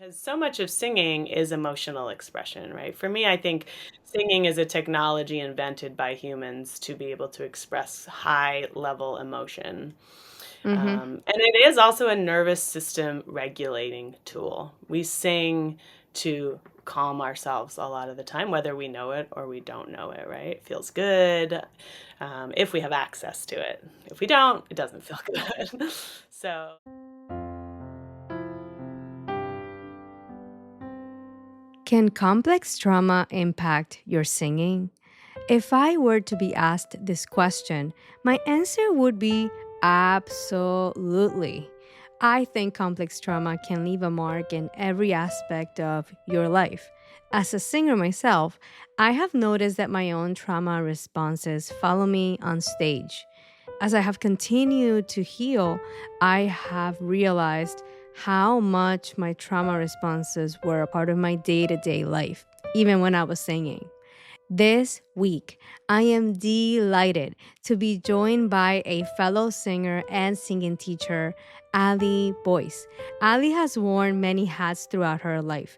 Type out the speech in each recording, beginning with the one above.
Because so much of singing is emotional expression, right? For me, I think singing is a technology invented by humans to be able to express high level emotion. Mm-hmm. And it is also a nervous system regulating tool. We sing to calm ourselves a lot of the time, whether we know it or we don't know it, right? It feels good if we have access to it. If we don't, it doesn't feel good. So. Can complex trauma impact your singing? If I were to be asked this question, my answer would be absolutely. I think complex trauma can leave a mark in every aspect of your life. As a singer myself, I have noticed that my own trauma responses follow me on stage. As I have continued to heal, I have realized how much my trauma responses were a part of my day to day life, even when I was singing. This week, I am delighted to be joined by a fellow singer and singing teacher, Ali Boyce. Ali has worn many hats throughout her life,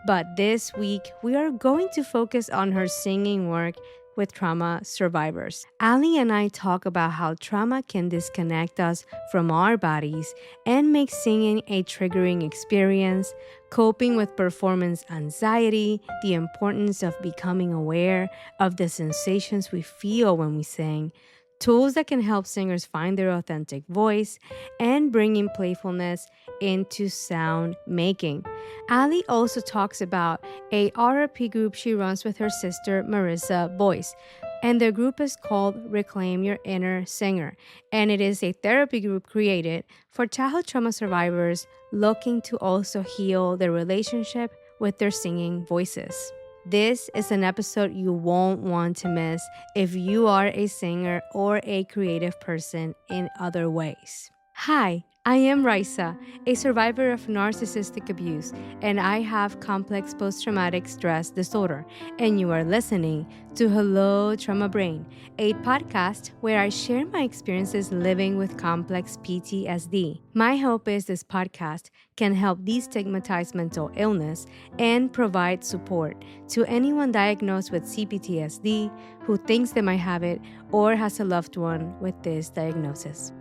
but this week we are going to focus on her singing work with trauma survivors. Ali and I talk about how trauma can disconnect us from our bodies and make singing a triggering experience, coping with performance anxiety, the importance of becoming aware of the sensations we feel when we sing, tools that can help singers find their authentic voice, and bringing playfulness into sound making. Ali also talks about a RRP group she runs with her sister Marissa Boyce. And their group is called Reclaim Your Inner Singer. And it is a therapy group created for childhood trauma survivors looking to also heal their relationship with their singing voices. This is an episode you won't want to miss if you are a singer or a creative person in other ways. Hi, I am Raysa, a survivor of narcissistic abuse, and I have complex post-traumatic stress disorder. And you are listening to Hello Trauma Brain, a podcast where I share my experiences living with complex PTSD. My hope is this podcast can help destigmatize mental illness and provide support to anyone diagnosed with C-PTSD who thinks they might have it or has a loved one with this diagnosis.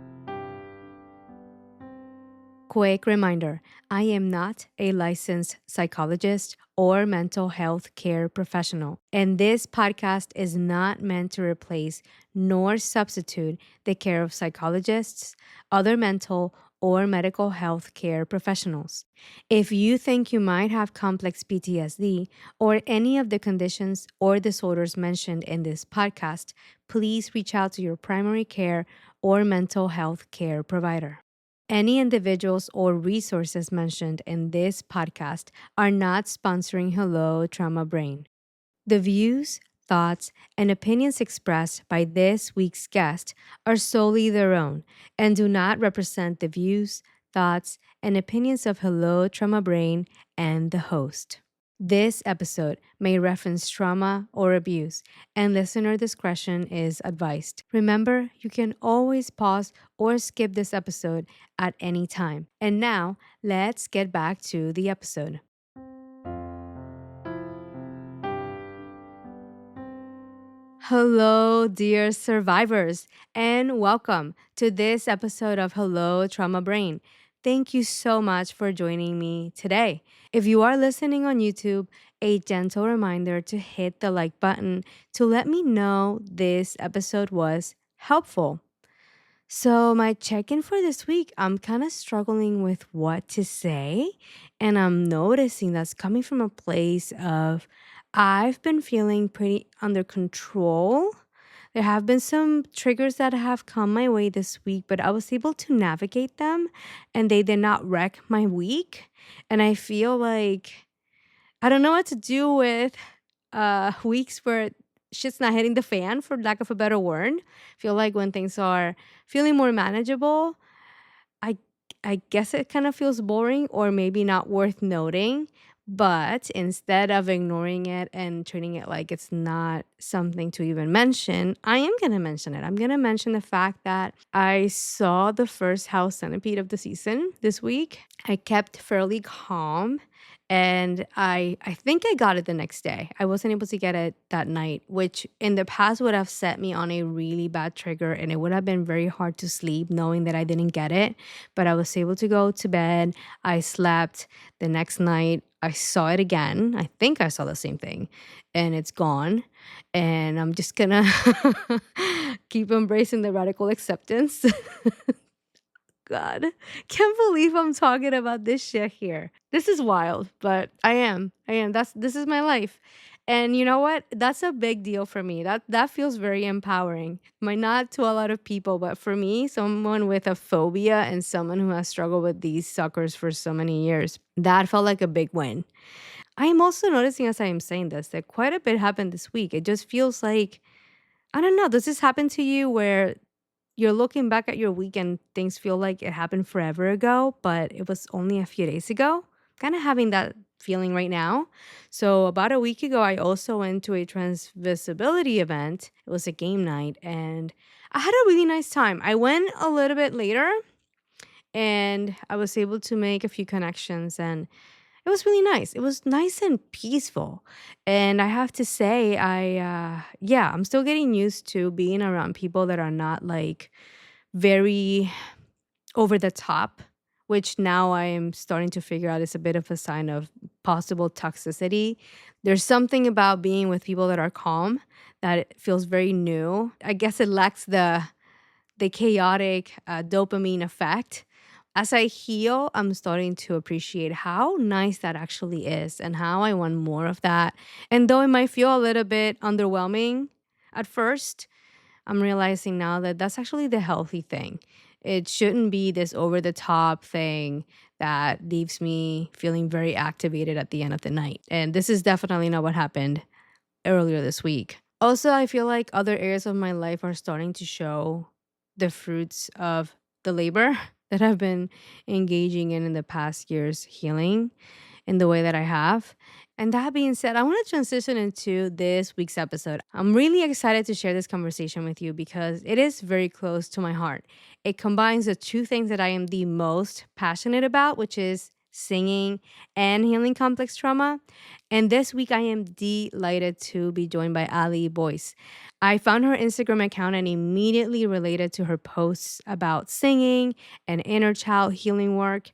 Quick reminder, I am not a licensed psychologist or mental health care professional, and this podcast is not meant to replace nor substitute the care of psychologists, other mental or medical health care professionals. If you think you might have complex PTSD or any of the conditions or disorders mentioned in this podcast, please reach out to your primary care or mental health care provider. Any individuals or resources mentioned in this podcast are not sponsoring Hello Trauma Brain. The views, thoughts, and opinions expressed by this week's guest are solely their own and do not represent the views, thoughts, and opinions of Hello Trauma Brain and the host. This episode may reference trauma or abuse, and listener discretion is advised. Remember, you can always pause or skip this episode at any time. And now, let's get back to the episode. Hello, dear survivors, and welcome to this episode of Hello Trauma Brain. Thank you so much for joining me today. If you are listening on YouTube, a gentle reminder to hit the like button to let me know this episode was helpful. So, my check in for this week, I'm kind of struggling with what to say, and I'm noticing that's coming from a place of I've been feeling pretty under control. There have been some triggers that have come my way this week, but I was able to navigate them and they did not wreck my week. And I feel like I don't know what to do with weeks where shit's not hitting the fan, for lack of a better word. Feel like when things are feeling more manageable, I I guess it kind of feels boring or maybe not worth noting. But instead of ignoring it and treating it like it's not something to even mention, I am going to mention it. I'm going to mention the fact that I saw the first house centipede of the season this week. I kept fairly calm And I think I got it the next day. I wasn't able to get it that night, which in the past would have set me on a really bad trigger, and it would have been very hard to sleep knowing that I didn't get it. But I was able to go to bed. I slept. The next night I saw it again. I think I saw the same thing, and it's gone. And I'm just gonna keep embracing the radical acceptance. God, can't believe I'm talking about this shit here. This is wild, but I am. This is my life. And you know what? That's a big deal for me. That feels very empowering. Might not to a lot of people, but for me, someone with a phobia and someone who has struggled with these suckers for so many years, that felt like a big win. I am also noticing as I am saying this that quite a bit happened this week. It just feels like, I don't know, does this happen to you where you're looking back at your week and things feel like it happened forever ago, but it was only a few days ago? Kind of having that feeling right now. So, about a week ago, I also went to a transvisibility event. It was a game night, and I had a really nice time. I went a little bit later and I was able to make a few connections, and it was really nice. It was nice and peaceful. And I have to say, yeah, I'm still getting used to being around people that are not like very over the top, which now I am starting to figure out is a bit of a sign of possible toxicity. There's something about being with people that are calm that it feels very new. I guess it lacks the chaotic dopamine effect. As I heal, I'm starting to appreciate how nice that actually is and how I want more of that. And though it might feel a little bit underwhelming at first, I'm realizing now that that's actually the healthy thing. It shouldn't be this over the top thing that leaves me feeling very activated at the end of the night. And this is definitely not what happened earlier this week. Also, I feel like other areas of my life are starting to show the fruits of the labor that I've been engaging in the past years healing in the way that I have. And that being said, I want to transition into this week's episode. I'm really excited to share this conversation with you because it is very close to my heart. It combines the two things that I am the most passionate about, which is singing and healing complex trauma. And this week, I am delighted to be joined by Ali Boyce. I found her Instagram account and immediately related to her posts about singing and inner child healing work.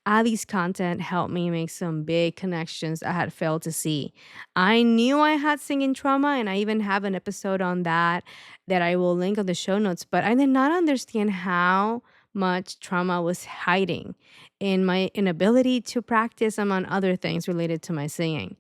Ali's content helped me make some big connections I had failed to see. I knew I had singing trauma, and I even have an episode on that I will link on the show notes, but I did not understand how much trauma was hiding in my inability to practice, among other things related to my singing.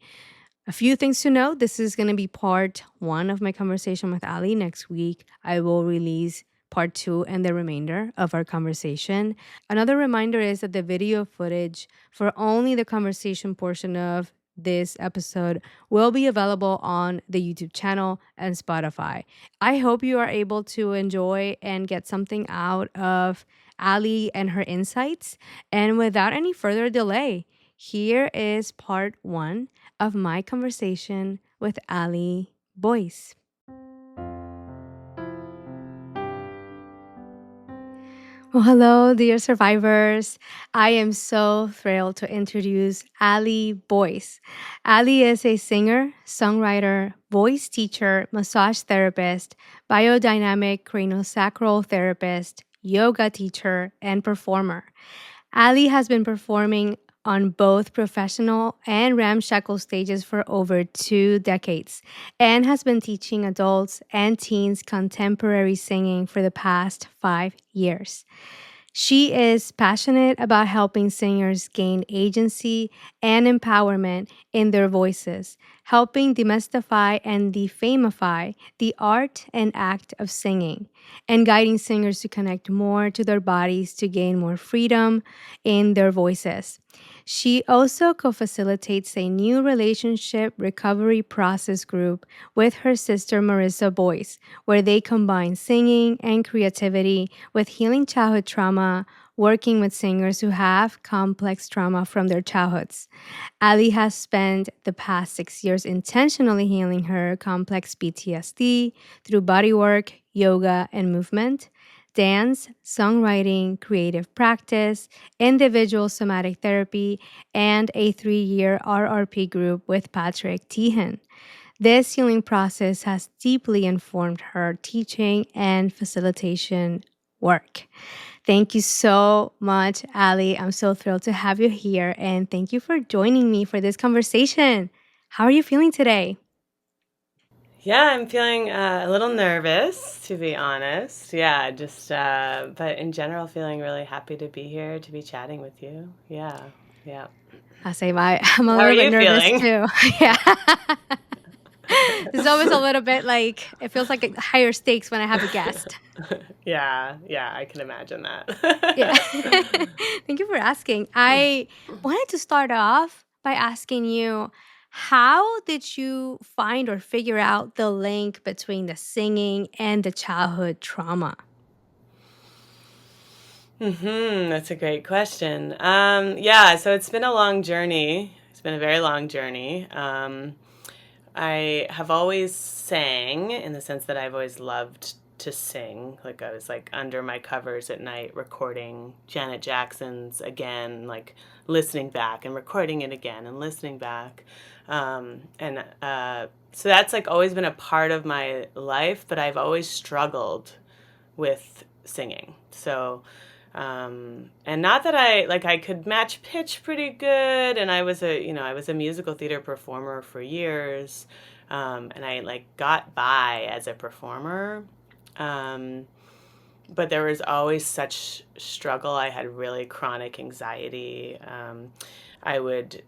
A few things to note. This is going to be part one of my conversation with Ali. Next week, I will release part two and the remainder of our conversation. Another reminder is that the video footage for only the conversation portion of this episode will be available on the YouTube channel and Spotify. I hope you are able to enjoy and get something out of Ali and her insights. And without any further delay, here is part one of my conversation with Ali Boyce. Well, hello, dear survivors. I am so thrilled to introduce Ali Boyce. Ali is a singer, songwriter, voice teacher, massage therapist, biodynamic craniosacral therapist, yoga teacher, and performer. Ali has been performing on both professional and ramshackle stages for over 2 decades and has been teaching adults and teens contemporary singing for the past 5 years. She is passionate about helping singers gain agency and empowerment in their voices, helping demystify and defamify the art and act of singing, and guiding singers to connect more to their bodies to gain more freedom in their voices. She also co facilitates a new relationship recovery process group with her sister Marissa Boyce, where they combine singing and creativity with healing childhood trauma, working with singers who have complex trauma from their childhoods. Ali has spent the past 6 years intentionally healing her complex PTSD through bodywork, yoga, and movement. dance, songwriting, creative practice, individual somatic therapy, and a 3-year RRP group with Patrick Tehan. This healing process has deeply informed her teaching and facilitation work. Thank you so much, Ali. I'm so thrilled to have you here, and thank you for joining me for this conversation. How are you feeling today? Yeah, I'm feeling a little nervous, to be honest. Yeah, just, but in general, feeling really happy to be here, to be chatting with you. Yeah, yeah. I'm a How are little bit you nervous feeling? too. Yeah. It's always a little bit like it feels like higher stakes when I have a guest. Yeah, yeah, I can imagine Yeah. that. Thank you for asking. I wanted to start off by asking you, how did you find or figure out the link between the singing and the childhood trauma? That's a great question. Yeah, so it's been a long journey. It's been a very long journey. I have always sang in the sense that I've always loved to sing. Like I was like under my covers at night recording Janet Jackson's again, like listening back and recording it again and listening back. So that's like always been a part of my life, but I've always struggled with singing. So and not that I could match pitch pretty good, and I was a musical theater performer for years, and I like got by as a performer, um, but there was always such struggle. I had really chronic anxiety. I would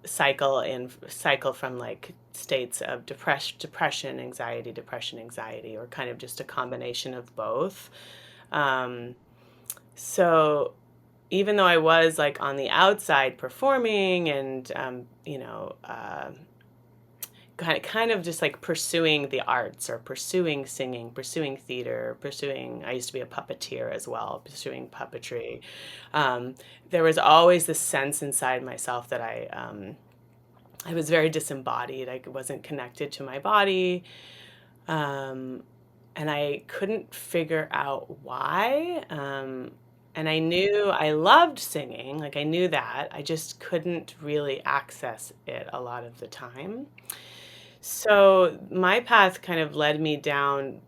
cycle from like states of depression, anxiety, or kind of just a combination of both. Um, so even though I was like on the outside performing and kind of just like pursuing the arts or pursuing singing, pursuing theater, pursuing, I used to be a puppeteer as well, pursuing puppetry. Um, there was always this sense inside myself that I was very disembodied. I wasn't connected to my body. Um, and I couldn't figure out why. And I knew I loved singing, like I knew that. I just couldn't really access it a lot of the time. So my path kind of led me down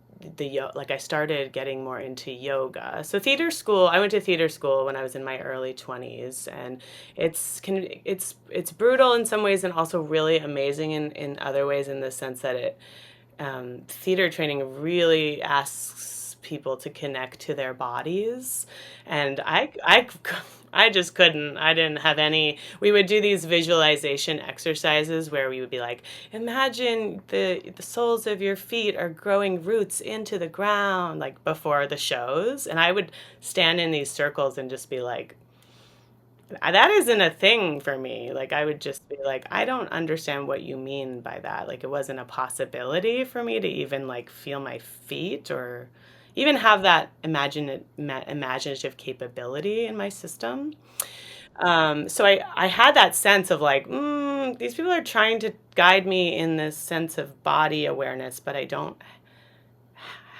like I started getting more into yoga. So theater school, I went to theater school when I was in my early 20s, and it's brutal in some ways and also really amazing in other ways, in the sense that theater training really asks people to connect to their bodies, and I just couldn't. I didn't have any. We would do these visualization exercises where we would be like, imagine the soles of your feet are growing roots into the ground, like before the shows, and I would stand in these circles and just be like, that isn't a thing for me. Like, I would just be like, I don't understand what you mean by that. Like, it wasn't a possibility for me to even like feel my feet or even have that imaginative capability in my system. So I had that sense of like, these people are trying to guide me in this sense of body awareness, but I don't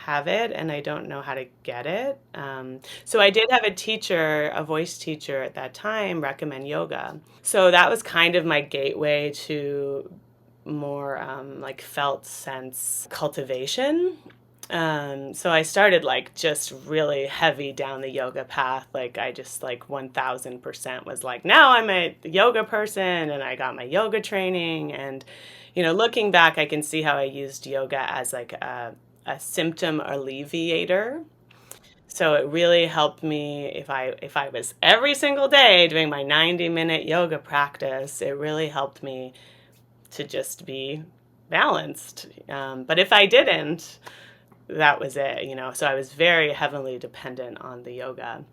have it and I don't know how to get it. So I did have a teacher, a voice teacher at that time, recommend yoga. So that was kind of my gateway to more like felt sense cultivation. So I started like just really heavy down the yoga path. Like I just like 1000% was like, now I'm a yoga person, and I got my yoga training. And, looking back, I can see how I used yoga as like a symptom alleviator. So it really helped me if I was every single day doing my 90-minute yoga practice, it really helped me to just be balanced. But if I didn't, that was it. So I was very heavily dependent on the yoga.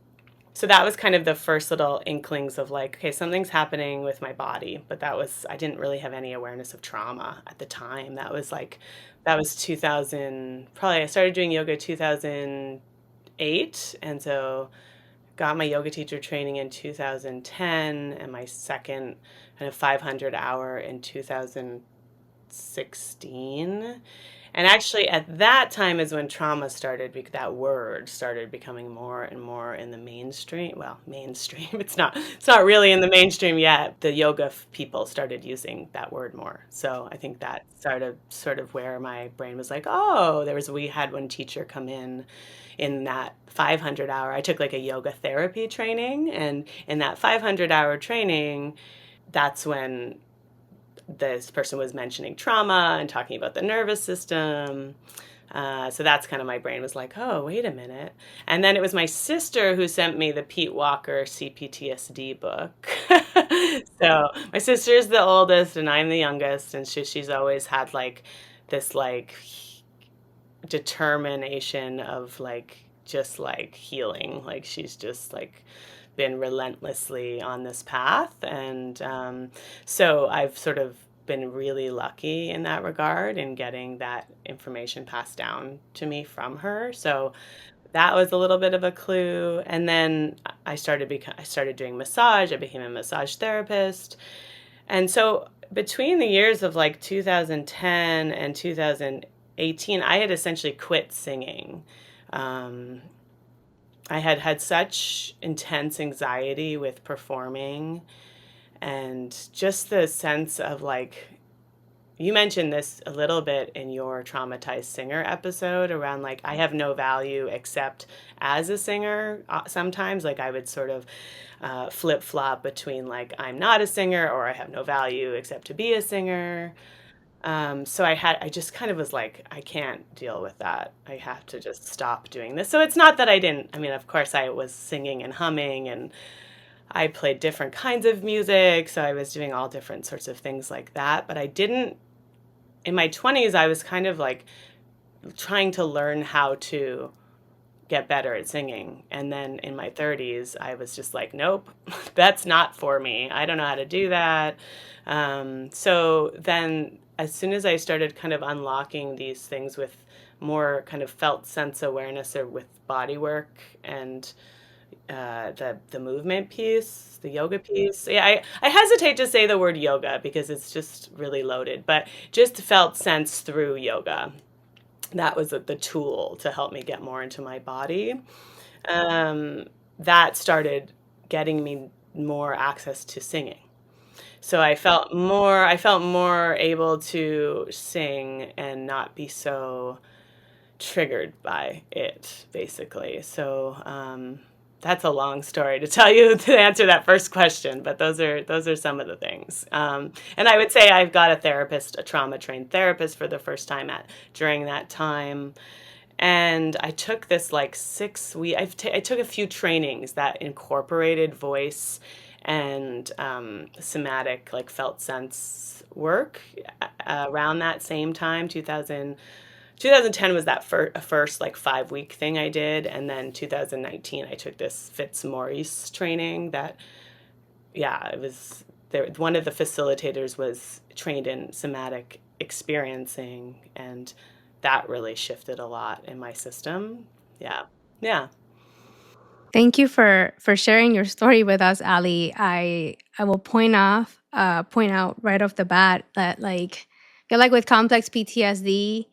So that was kind of the first little inklings of like, okay, something's happening with my body. But I didn't really have any awareness of trauma at the time. That was 2000, probably I started doing yoga 2008. And so got my yoga teacher training in 2010 and my second kind of 500 hour in 2016. And actually, at that time is when trauma started, that word started becoming more and more in the mainstream. Well, mainstream, it's not really in the mainstream yet. The yoga people started using that word more. So I think that started sort of where my brain was like, oh, we had one teacher come in that 500 hour. I took like a yoga therapy training, and in that 500-hour training, that's when this person was mentioning trauma and talking about the nervous system. So that's kind of my brain was like, oh, wait a minute. And then it was my sister who sent me the Pete Walker C-PTSD book. So my sister's the oldest and I'm the youngest, and she's always had like this like determination of like just like healing. Like she's just like been relentlessly on this path. And so I've sort of been really lucky in that regard in getting that information passed down to me from her. So that was a little bit of a clue. And then I started doing massage. I became a massage therapist. And so between the years of like 2010 and 2018, I had essentially quit singing. Um, I had had such intense anxiety with performing, and just the sense of like, you mentioned this a little bit in your traumatized singer episode around like, I have no value except as a singer. Sometimes, like, I would sort of flip flop between like, I'm not a singer or I have no value except to be a singer. So I just kind of was like, I can't deal with that. I have to just stop doing this. So it's not that I didn't, I mean, of course, I was singing and humming and I played different kinds of music. So I was doing all different sorts of things like that. But I didn't, in my 20s, I was kind of like trying to learn how to get better at singing. And then in my 30s, I was just like, nope, that's not for me. I don't know how to do that. So then, as soon as I started kind of unlocking these things with more kind of felt sense awareness or with body work and the movement piece, the yoga piece. Yeah, I hesitate to say the word yoga because it's just really loaded, but just felt sense through yoga. That was the tool to help me get more into my body. Um, that started getting me more access to singing. So I felt more able to sing and not be so triggered by it, basically. So that's a long story to tell you to answer that first question, but those are some of the things. And I would say I've got a therapist, a trauma trained therapist, for the first time at during that time. And I took this like 6 week. I took a few trainings that incorporated voice and somatic, like felt sense work around that same time, 2010 was that first like 5 week thing I did, and then 2019 I took this Fitzmaurice training. That yeah, it was there. One of the facilitators was trained in somatic experiencing, and that really shifted a lot in my system. Yeah, yeah. Thank you for sharing your story with us, Ali. I will point out right off the bat that like I feel like with complex PTSD,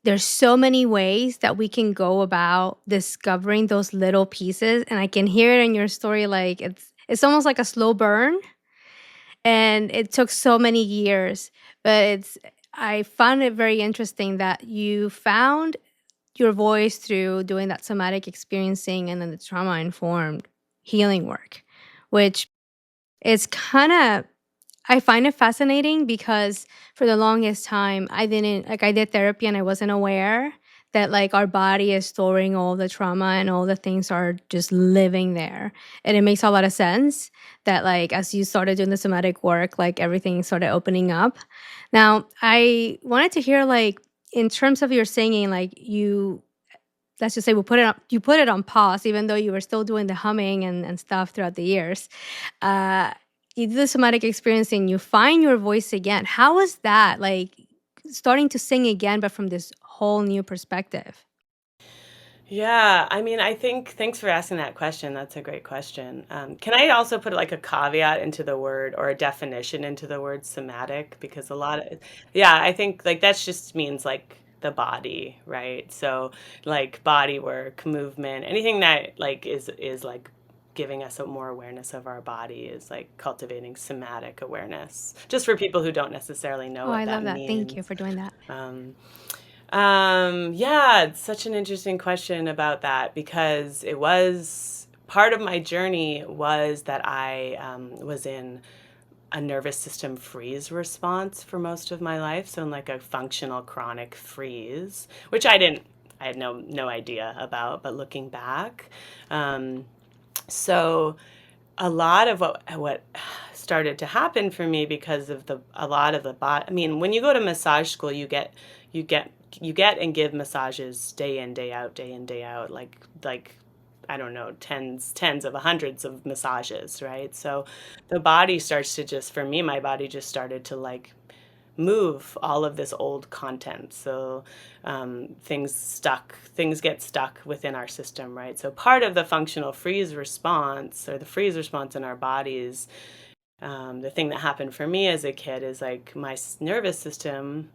there's so many ways that we can go about discovering those little pieces, and I can hear it in your story like it's almost like a slow burn, and it took so many years, but it's I found it very interesting that you found your voice through doing that somatic experiencing and then the trauma informed healing work, which is kind of I find it fascinating because for the longest time I didn't like I did therapy and I wasn't aware that like our body is storing all the trauma and all the things are just living there. And it makes a lot of sense that like as you started doing the somatic work, like everything started opening up. Now, I wanted to hear like in terms of your singing, like you let's just say you put it on pause even though you were still doing the humming and stuff throughout the years. Uh, you do the somatic experiencing, you find your voice again. How was that? Like starting to sing again, but from this whole new perspective. Yeah, I mean, I think thanks for asking that question. That's a great question. Can I also put like a caveat into the word or a definition into the word somatic? Because a lot of, yeah, I think like that just means like the body, right? So like body work, movement, anything that like is like giving us a more awareness of our body is like cultivating somatic awareness. Just for people who don't necessarily know Oh, what I that love that. Thank you means. for doing that. Um, yeah, it's such an interesting question about that because it was part of my journey was that I was in a nervous system freeze response for most of my life. So in like a functional chronic freeze, which I had no idea about, but looking back, um, so a lot of what started to happen for me because of a lot of the body. I mean, when you go to massage school, you get you get and give massages day in day in day out, like I don't know, tens of hundreds of massages, right? So the body starts to just, for me, my body just started to like move all of this old content. So things get stuck within our system, right? So part of the functional freeze response or the freeze response in our bodies, the thing that happened for me as a kid is like my nervous system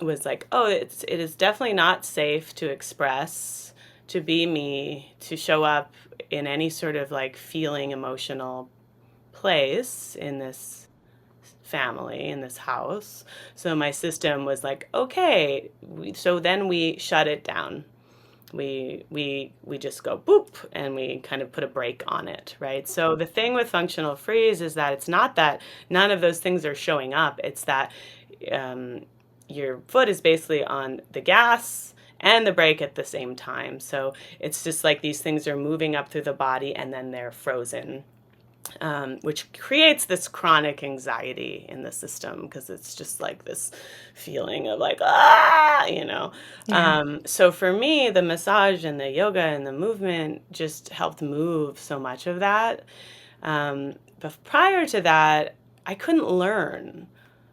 was like, oh, it is definitely not safe to express, to be me, to show up in any sort of like feeling emotional place in this family, in this house. So my system was like, okay, so then we shut it down. We just go boop and we kind of put a break on it, right? So the thing with functional freeze is that it's not that none of those things are showing up. It's that um, your foot is basically on the gas and the brake at the same time. So it's just like these things are moving up through the body and then they're frozen, which creates this chronic anxiety in the system because it's just like this feeling of like, ah, you know. Yeah. So for me, the massage and the yoga and the movement just helped move so much of that. But prior to that, I couldn't learn.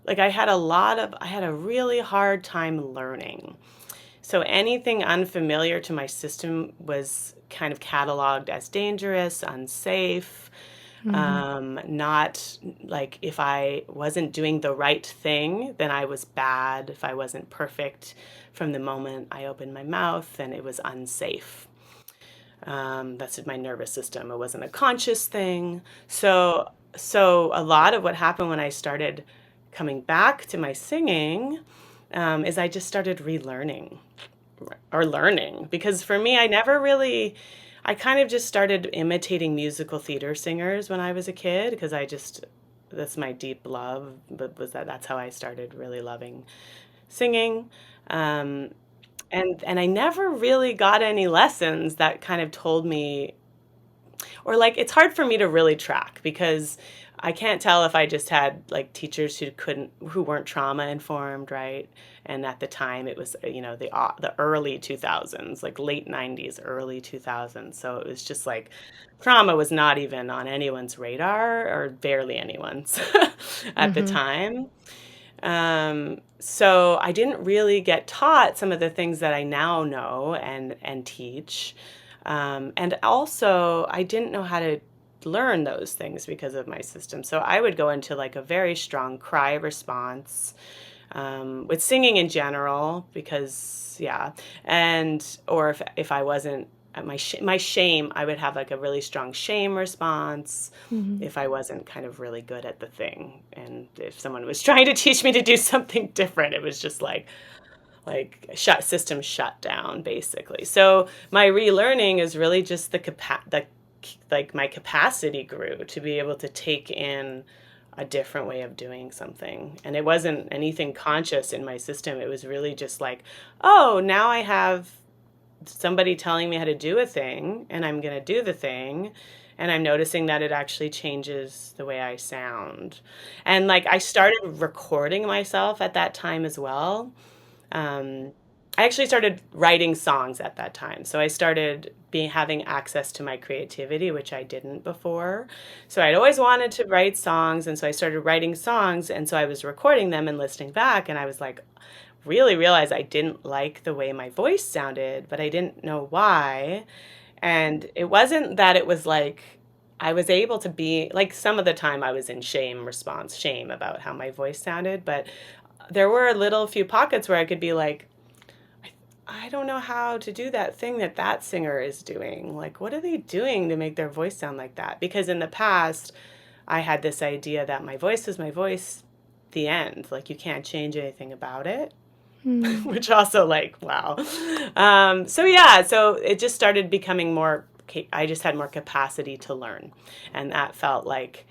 Like I had a really hard time learning. So anything unfamiliar to my system was kind of cataloged as dangerous, unsafe, Hmm. not like if I wasn't doing the right thing, then I was bad. If I wasn't perfect from the moment I opened my mouth, then it was unsafe. That's my nervous system. It wasn't a conscious thing. So a lot of what happened when I started coming back to my singing is I just started relearning or learning because for me, I kind of just started imitating musical theater singers when I was a kid because that's my deep love, but that's how I started really loving singing. Um, and I never really got any lessons that kind of told me, or like it's hard for me to really track because I can't tell if I just had like teachers who weren't trauma informed, right? And at the time it was the early 2000s, like late 90s, early 2000s. So it was just like trauma was not even on anyone's radar or barely anyone's at the Hmm. time. So I didn't really get taught some of the things that I now know and teach. And also, I didn't know how to learn those things because of my system. So I would go into like a very strong cry response with singing in general, because yeah, and or if I wasn't at my shame, I would have like a really strong shame response Hmm. if I wasn't kind of really good at the thing. And if someone was trying to teach me to do something different, it was just like shut down basically. So my relearning is really just the like my capacity grew to be able to take in a different way of doing something. And it wasn't anything conscious in my system. It was really just like, oh, now I have somebody telling me how to do a thing and I'm going to do the thing. And I'm noticing that it actually changes the way I sound. And like I started recording myself at that time as well. um, I actually started writing songs at that time. So I started having access to my creativity, which I didn't before. So I'd always wanted to write songs. And so I started writing songs. And so I was recording them and listening back. And I was like, really realized I didn't like the way my voice sounded, but I didn't know why. And it wasn't that it was like, I was able to be like some of the time I was in shame about how my voice sounded, but there were a little few pockets where I could be like, I don't know how to do that thing that that singer is doing. Like, what are they doing to make their voice sound like that? Because in the past, I had this idea that my voice is my voice, the end. Like, you can't change anything about it. Hmm. Which also, like, wow. So yeah, so it just started becoming more, I just had more capacity to learn. And that felt like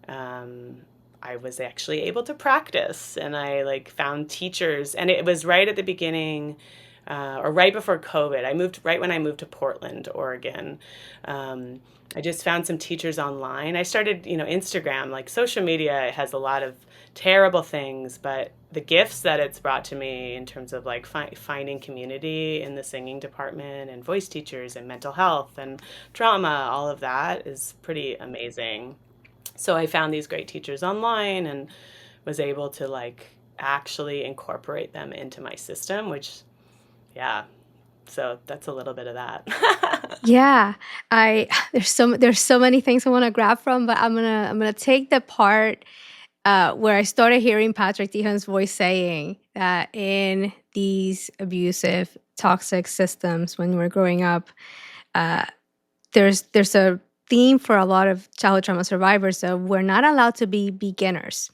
um, I was actually able to practice, and I like found teachers, and it was right at the beginning, or right before COVID. I moved right when I moved to Portland, Oregon. I just found some teachers online. I started, Instagram, like social media has a lot of terrible things, but the gifts that it's brought to me in terms of like finding community in the singing department and voice teachers and mental health and trauma, all of that is pretty amazing. So I found these great teachers online and was able to like actually incorporate them into my system, which, yeah, so that's a little bit of that. Yeah, I there's so many things I want to grab from, but I'm gonna take the part where I started hearing Patrick Dehane's voice saying that in these abusive, toxic systems when we're growing up, uh, there's a theme for a lot of childhood trauma survivors of we're not allowed to be beginners.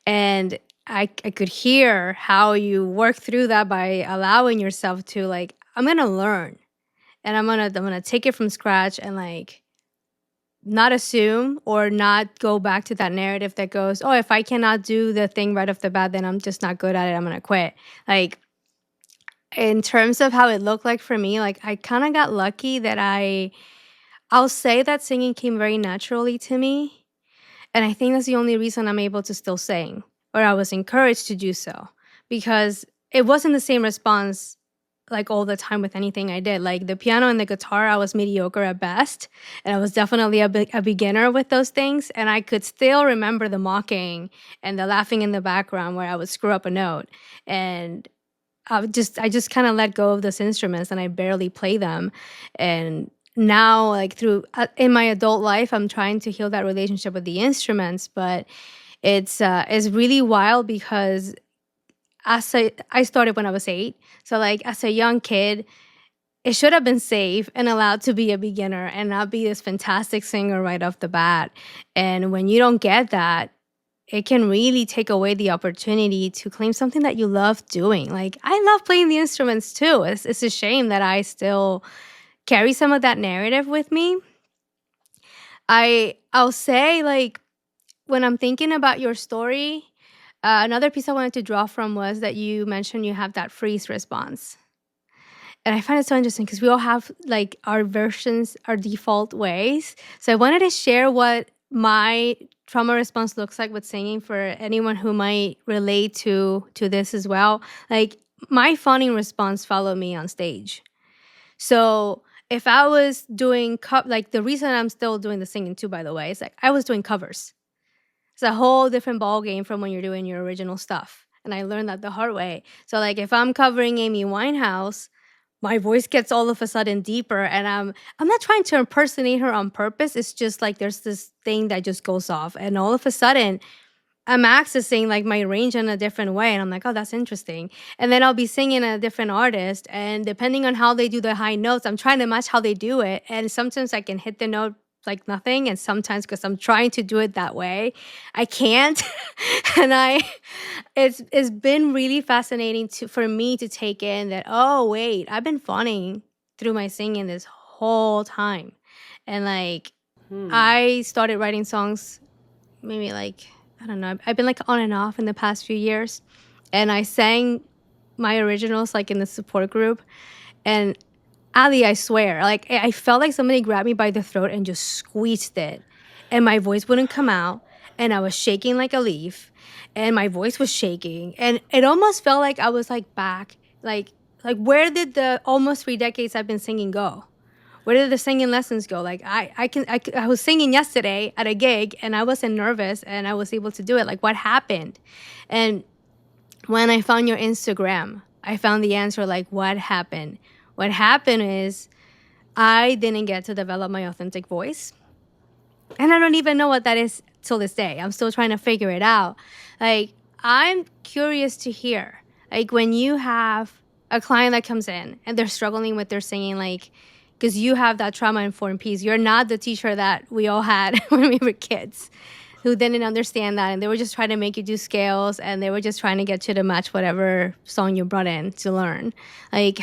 And I could hear how you work through that by allowing yourself to like, I'm gonna learn and I'm gonna take it from scratch and like not assume or not go back to that narrative that goes, oh, if I cannot do the thing right off the bat, then I'm just not good at it. I'm gonna quit. Like in terms of how it looked like for me, like I kind of got lucky that I'll say that singing came very naturally to me. And I think that's the only reason I'm able to still sing, or I was encouraged to do so, because it wasn't the same response like all the time with anything I did. Like the piano and the guitar, I was mediocre at best. And I was definitely a beginner with those things. And I could still remember the mocking and the laughing in the background where I would screw up a note. And I just kind of let go of those instruments and I barely play them. And now, like through in my adult life, I'm trying to heal that relationship with the instruments. But it's really wild because I started when I was 8. So like as a young kid, it should have been safe and allowed to be a beginner and not be this fantastic singer right off the bat. And when you don't get that, it can really take away the opportunity to claim something that you love doing. Like I love playing the instruments too. It's a shame that I still carry some of that narrative with me. I'll say like when I'm thinking about your story, another piece I wanted to draw from was that you mentioned you have that freeze response. And I find it so interesting because we all have like our versions, our default ways. So I wanted to share what my trauma response looks like with singing for anyone who might relate to this as well. Like my fawning response followed me on stage. So if I was doing like the reason I'm still doing the singing too, by the way, is like I was doing covers. It's a whole different ball game from when you're doing your original stuff. And I learned that the hard way. So like if I'm covering Amy Winehouse, my voice gets all of a sudden deeper and I'm not trying to impersonate her on purpose. It's just like there's this thing that just goes off and all of a sudden I'm accessing like my range in a different way and I'm like, oh, that's interesting. And then I'll be singing a different artist and depending on how they do the high notes, I'm trying to match how they do it. And sometimes I can hit the note like nothing and sometimes because I'm trying to do it that way, I can't. and it's been really fascinating for me to take in that, oh wait, I've been fawning through my singing this whole time. And like Hmm. I started writing songs maybe like I don't know. I've been like on and off in the past few years, and I sang my originals like in the support group. And Ali, I swear, like I felt like somebody grabbed me by the throat and just squeezed it, and my voice wouldn't come out, and I was shaking like a leaf, and my voice was shaking, and it almost felt like I was like back, like where did the almost 3 decades I've been singing go? Where did the singing lessons go? Like I was singing yesterday at a gig and I wasn't nervous and I was able to do it. Like what happened? And when I found your Instagram, I found the answer. Like what happened? What happened is I didn't get to develop my authentic voice, and I don't even know what that is till this day. I'm still trying to figure it out. Like I'm curious to hear, like when you have a client that comes in and they're struggling with their singing, like, because you have that trauma informed piece. You're not the teacher that we all had when we were kids who didn't understand that. And they were just trying to make you do scales and they were just trying to get you to match whatever song you brought in to learn. Like,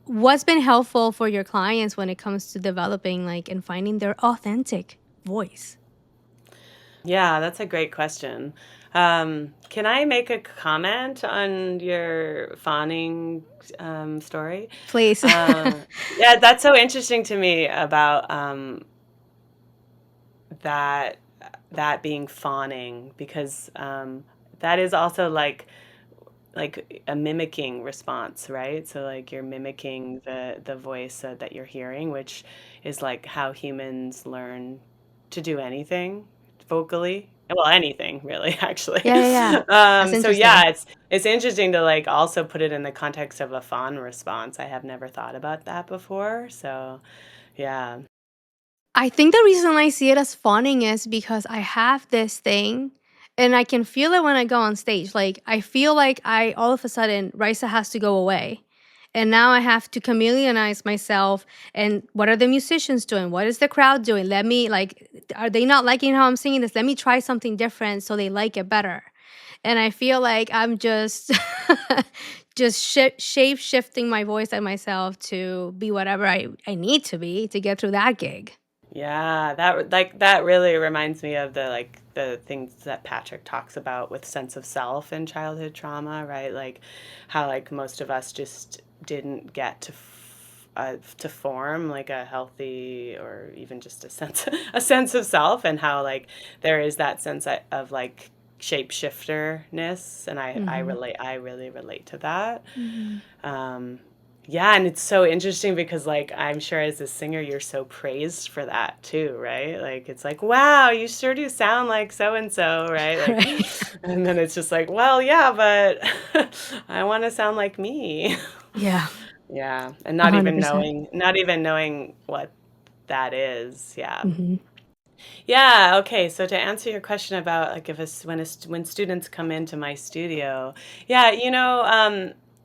what's been helpful for your clients when it comes to developing, like, and finding their authentic voice? Yeah, that's a great question. Can I make a comment on your fawning story? Please. Yeah, that's so interesting to me about that that being fawning, because that is also like a mimicking response, right? So like you're mimicking the voice that you're hearing, which is like how humans learn to do anything vocally. Well, anything really, actually. Yeah, yeah, yeah. That's So interesting. yeah, it's interesting to like also put it in the context of a fawn response. I have never thought about that before. So yeah. I think the reason I see it as fawning is because I have this thing and I can feel it when I go on stage. Like, I feel like I all of a sudden Raysa has to go away. And now I have to chameleonize myself. And what are the musicians doing? What is the crowd doing? Let me, like, are they not liking how I'm singing this? Let me try something different so they like it better. And I feel like I'm just just shape shifting my voice and myself to be whatever I need to be to get through that gig. Yeah, that really reminds me of the things that Patrick talks about with sense of self and childhood trauma, right? Like how like most of us just didn't get to form like a healthy or even just a sense of self, and how like there is that sense of like shapeshifterness, and Hmm. I really relate to that. Hmm. Um, yeah, and it's so interesting because like I'm sure as a singer you're so praised for that too, right? Like it's like, wow, you sure do sound like so and so, right? Like Right. and then it's just like, well, yeah, but I want to sound like me. Yeah. Yeah, and 100%. not even knowing what that is. Yeah. Hmm. Yeah, okay. So to answer your question about like if it's when students come into my studio, yeah,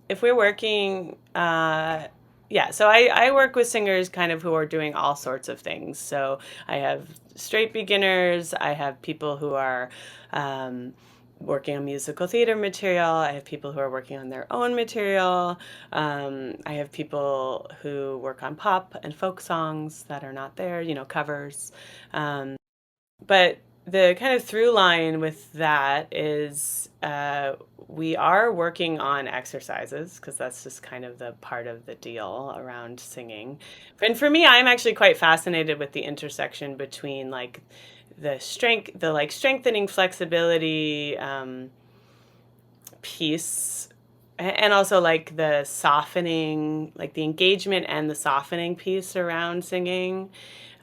if we're working, yeah, so I work with singers kind of who are doing all sorts of things. So I have straight beginners, I have people who are um, working on musical theater material, I have people who are working on their own material, I have people who work on pop and folk songs that are not there, covers. But the kind of through line with that is we are working on exercises because that's just kind of the part of the deal around singing. And for me, I'm actually quite fascinated with the intersection between like the like strengthening flexibility piece and also like the softening, like the engagement and the softening piece around singing.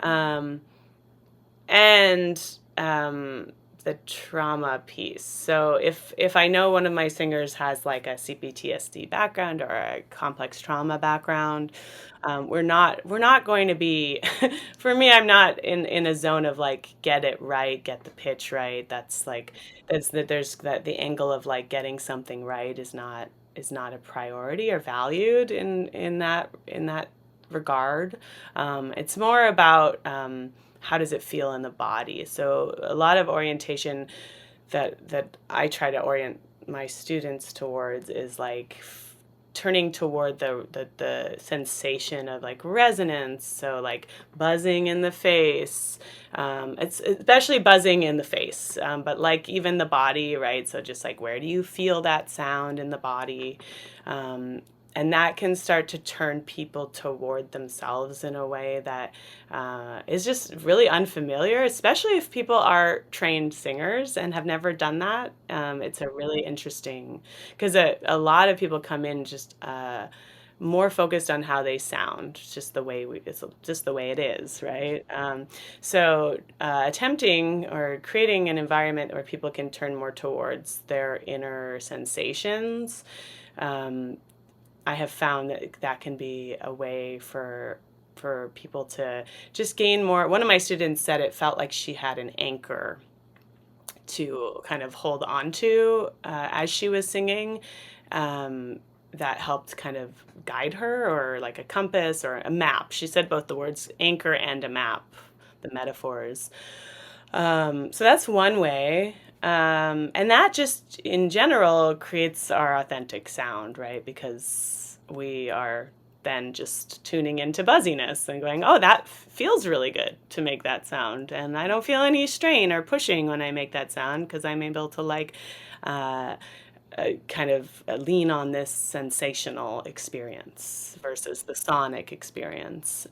Um, and the trauma piece. So if I know one of my singers has like a C-PTSD background or a complex trauma background, we're not going to be. For me, I'm not in a zone of like get it right, get the pitch right. That's like there's that the angle of like getting something right is not a priority or valued in that regard. It's more about how does it feel in the body. So a lot of orientation that I try to orient my students towards is like turning toward the sensation of like resonance, so like buzzing in the face, it's especially buzzing in the face, but like even the body, right? So just like where do you feel that sound in the body, um, and that can start to turn people toward themselves in a way that is just really unfamiliar, especially if people are trained singers and have never done that. It's a really interesting because a lot of people come in just more focused on how they sound, it's just the way it is, right? So attempting or creating an environment where people can turn more towards their inner sensations, um, I have found that that can be a way for people to just gain more. One of my students said it felt like she had an anchor to kind of hold on to as she was singing. that helped kind of guide her, or like a compass or a map. She said both the words anchor and a map, the metaphors. So that's one way. And that just in general creates our authentic sound, right? Because we are then just tuning into buzziness and going, oh, that feels really good to make that sound. And I don't feel any strain or pushing when I make that sound because I'm able to like kind of lean on this sensational experience versus the sonic experience.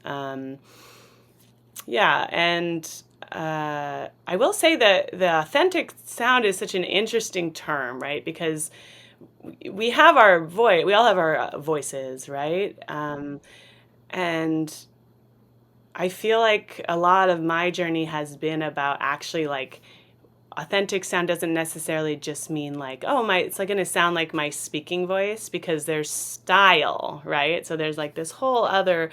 Yeah, and I will say that the authentic sound is such an interesting term, right? Because we have our voice, we all have our voices, right? And I feel like a lot of my journey has been about actually like authentic sound doesn't necessarily just mean like, oh, my, it's like going to sound like my speaking voice, because there's style, right? So there's like this whole other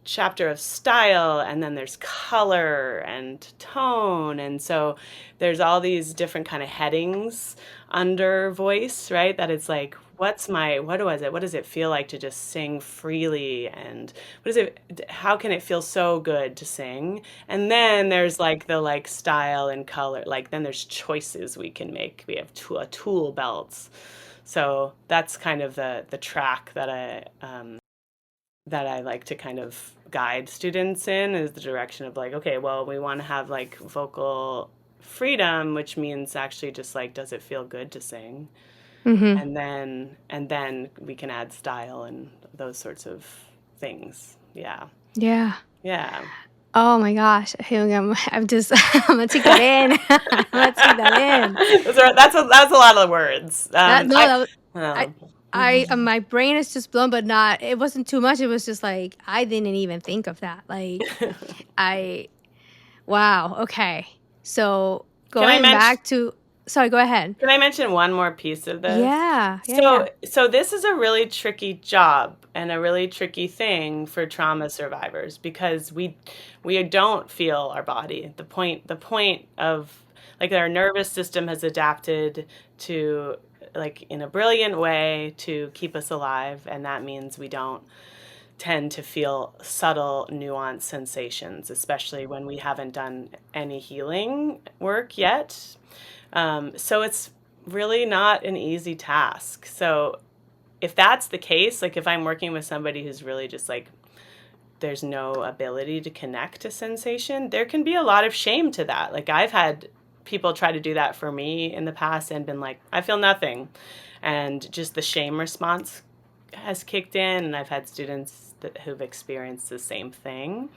chapter of style, and then there's color and tone, and so there's all these different kind of headings under voice, right? That it's like, what does it feel like to just sing freely, and how can it feel so good to sing? And then there's like the like style and color, like then there's choices we can make. We have tool belts. So that's kind of the track that I like to kind of guide students in, is the direction of like, okay, well, we want to have like vocal freedom, which means actually just like, does it feel good to sing? Mm-hmm. And then we can add style and those sorts of things. Yeah. Yeah. Yeah. Oh my gosh. I'm just, I'm gonna take that in. I'm gonna take that in. That's a lot of words. That no, that was, I, Oh. my brain is just blown, but not. It wasn't too much. It was just like I didn't even think of that. Like I, wow. Okay. So Can I going mention? back to, sorry. Go ahead. Can I mention one more piece of this? Yeah. Yeah. Yeah. So this is a really tricky job and a really tricky thing for trauma survivors, because we don't feel our body. The point of like our nervous system has adapted to like in a brilliant way to keep us alive, and that means we don't tend to feel subtle, nuanced sensations, especially when we haven't done any healing work yet. So it's really not an easy task. So if that's the case, like if I'm working with somebody who's really just like, there's no ability to connect to sensation, there can be a lot of shame to that. Like I've had people try to do that for me in the past and been like, I feel nothing. And just the shame response has kicked in. And I've had students who've experienced the same thing.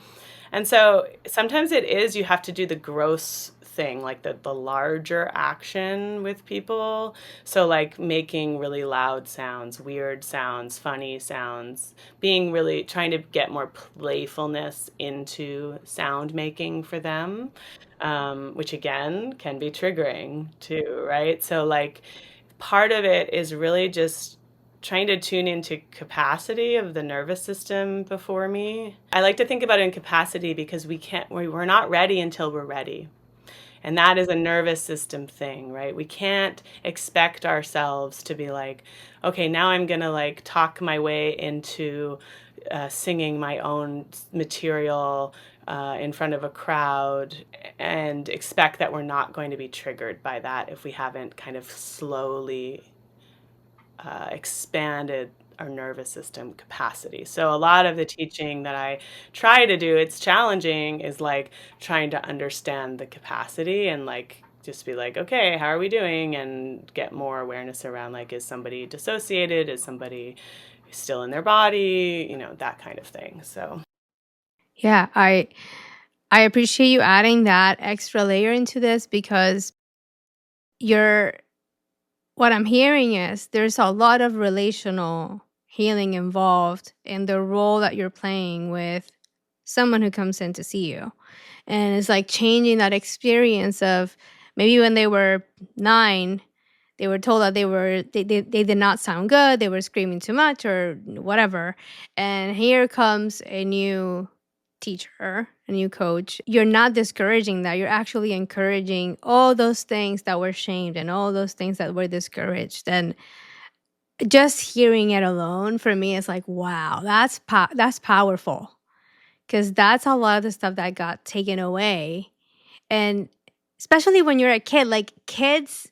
And so sometimes it is, you have to do the gross thing, like the larger action with people. So like making really loud sounds, weird sounds, funny sounds, being really trying to get more playfulness into sound making for them, which again can be triggering too, right? So like part of it is really just trying to tune into capacity of the nervous system before me. I like to think about it in capacity because we're not ready until we're ready. And that is a nervous system thing, right? We can't expect ourselves to be like, okay, now I'm going to like talk my way into singing my own material in front of a crowd, and expect that we're not going to be triggered by that if we haven't kind of slowly expanded our nervous system capacity. So a lot of the teaching that I try to do, it's challenging, is like trying to understand the capacity and like just be like, okay, how are we doing? And get more awareness around like, is somebody dissociated? Is somebody still in their body? That kind of thing. So Yeah. I appreciate you adding that extra layer into this because you're what I'm hearing is there's a lot of relational healing involved in the role that you're playing with someone who comes in to see you. And it's like changing that experience of maybe when they were 9, they were told that they did not sound good, they were screaming too much or whatever. And here comes a new teacher, a new coach. You're not discouraging that. You're actually encouraging all those things that were shamed and all those things that were discouraged. And just hearing it alone for me is like, wow, that's powerful, because that's a lot of the stuff that got taken away. And especially when you're a kid, like kids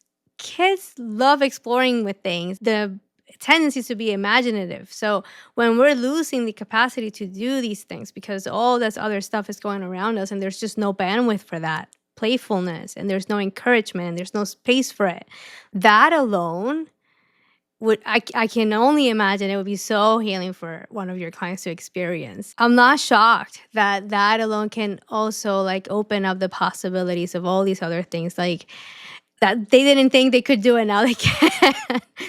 love exploring with things. The tendency is to be imaginative. So when we're losing the capacity to do these things because all this other stuff is going around us and there's just no bandwidth for that playfulness, and there's no encouragement, and there's no space for it, that alone would, I can only imagine it would be so healing for one of your clients to experience. I'm not shocked that that alone can also like open up the possibilities of all these other things, like that they didn't think they could do it, now they can.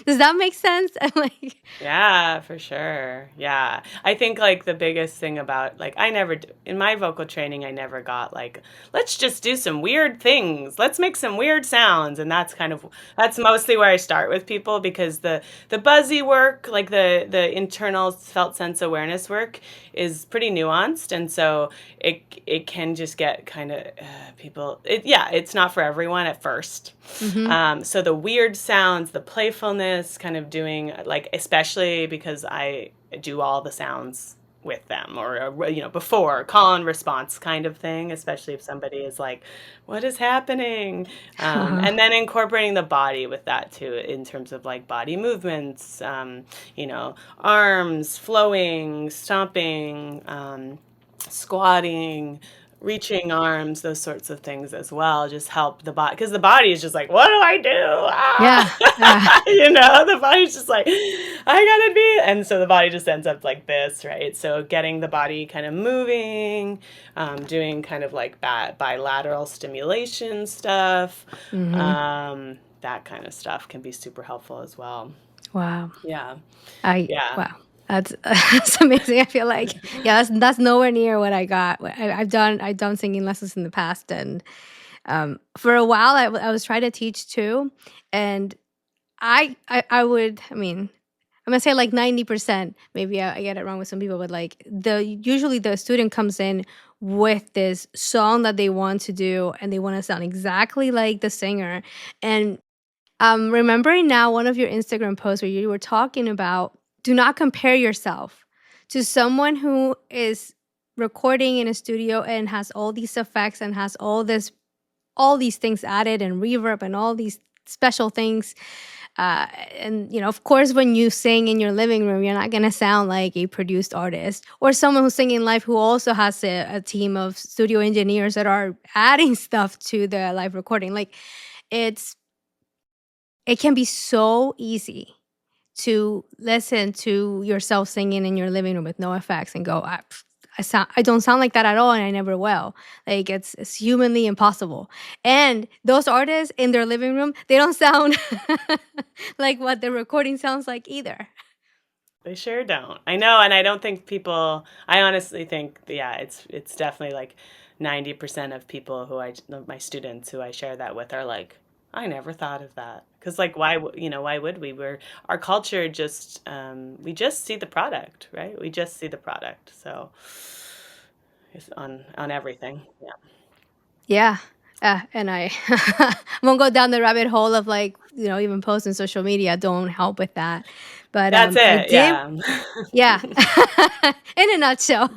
Does that make sense? I'm like, Yeah, for sure. Yeah. I think like the biggest thing about like I never in my vocal training I never got like let's just do some weird things. Let's make some weird sounds, and that's mostly where I start with people, because the buzzy work, like the internal felt sense awareness work is pretty nuanced, and so it can just get kind of people it's not for everyone at first. mm-hmm. So the weird sounds, the playfulness, kind of doing like, especially because I do all the sounds with them, or before call and response kind of thing, especially if somebody is like, what is happening? And then incorporating the body with that too, in terms of like body movements, arms flowing, stomping, squatting, reaching arms, those sorts of things as well, just help the body, because the body is just like, what do I do? Yeah. The body's just like, I gotta be, and so the body just ends up like this, right? So getting the body kind of moving, doing kind of like bilateral stimulation stuff, Mm-hmm. that kind of stuff can be super helpful as well. Wow. Yeah, yeah. Wow. That's that's amazing. I feel like, yeah, that's nowhere near what I got. I've done singing lessons in the past, and for a while I was trying to teach too, and I would, I mean, I'm gonna say like 90%. Maybe I get it wrong with some people, but like usually the student comes in with this song that they want to do, and they want to sound exactly like the singer. And remembering now one of your Instagram posts where you were talking about, do not compare yourself to someone who is recording in a studio and has all these effects and has all these things added and reverb and all these special things. And of course, when you sing in your living room, you're not gonna sound like a produced artist or someone who's singing live who also has a team of studio engineers that are adding stuff to the live recording. Like, it's it can be so easy to listen to yourself singing in your living room with no effects and go, I don't sound like that at all, and I never will. Like, it's humanly impossible. And those artists in their living room, they don't sound like what the recording sounds like either. They sure don't. I know, and I don't think people. I honestly think, yeah, it's definitely like 90% of people my students who I share that with are like, I never thought of that, because like why would we? Our culture just we just see the product, right? We just see the product, so it's on everything. Yeah, Yeah. And I won't go down the rabbit hole of like, even posts on social media don't help with that. But that's I it. did, Yeah, yeah. In a nutshell.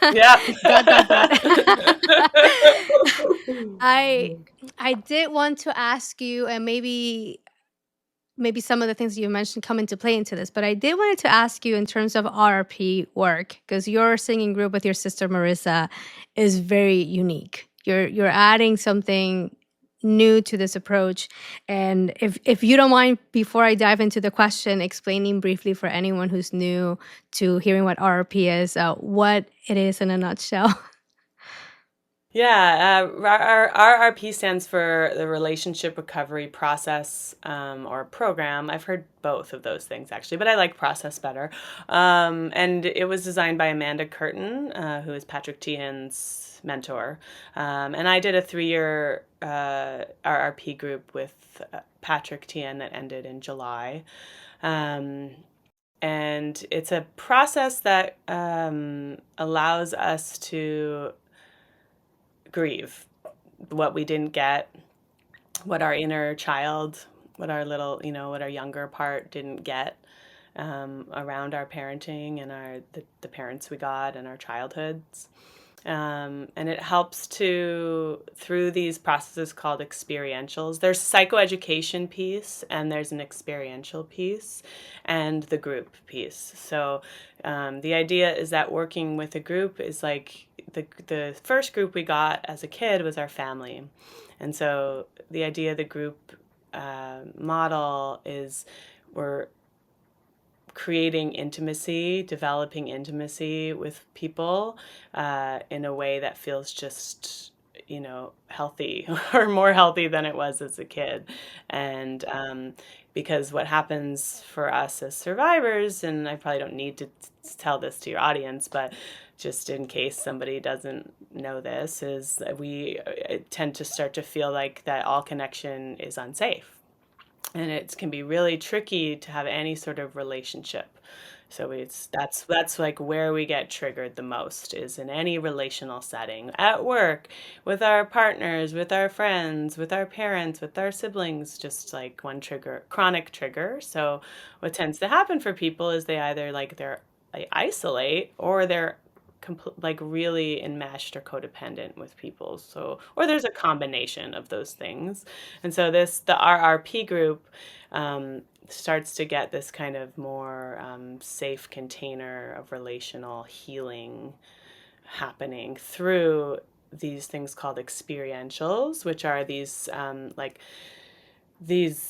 yep. Dot dot dot. I I did want to ask you, and maybe some of the things you mentioned come into play into this, but I did wanted to ask you in terms of RRP work, because your singing group with your sister Marissa is very unique. You're adding something new to this approach. And if you don't mind, before I dive into the question, explaining briefly for anyone who's new to hearing what RRP is, what it is in a nutshell. Yeah, RRP stands for the Relationship Recovery Process, or program. I've heard both of those things actually, but I like process better. And it was designed by Amanda Curtin, who is Patrick Teahan's mentor. And I did a 3-year RRP group with Patrick Teahan that ended in July. And it's a process that allows us to grieve what we didn't get, what our inner child what our little, what our younger part didn't get around our parenting and the parents we got and our childhoods. And it helps to, through these processes called experientials, there's psychoeducation piece and there's an experiential piece and the group piece. So the idea is that working with a group is like the first group we got as a kid was our family. And so the idea of the group model is we're creating intimacy, developing intimacy with people in a way that feels just, healthy or more healthy than it was as a kid. And because what happens for us as survivors, and I probably don't need to tell this to your audience, but just in case somebody doesn't know this, is that we tend to start to feel like that all connection is unsafe. And it can be really tricky to have any sort of relationship. So that's like where we get triggered the most is in any relational setting, at work, with our partners, with our friends, with our parents, with our siblings, just like one trigger, chronic trigger. So what tends to happen for people is they either they isolate or they're like really enmeshed or codependent with people. So, or there's a combination of those things. And so the RRP group starts to get this kind of more safe container of relational healing happening through these things called experientials, which are these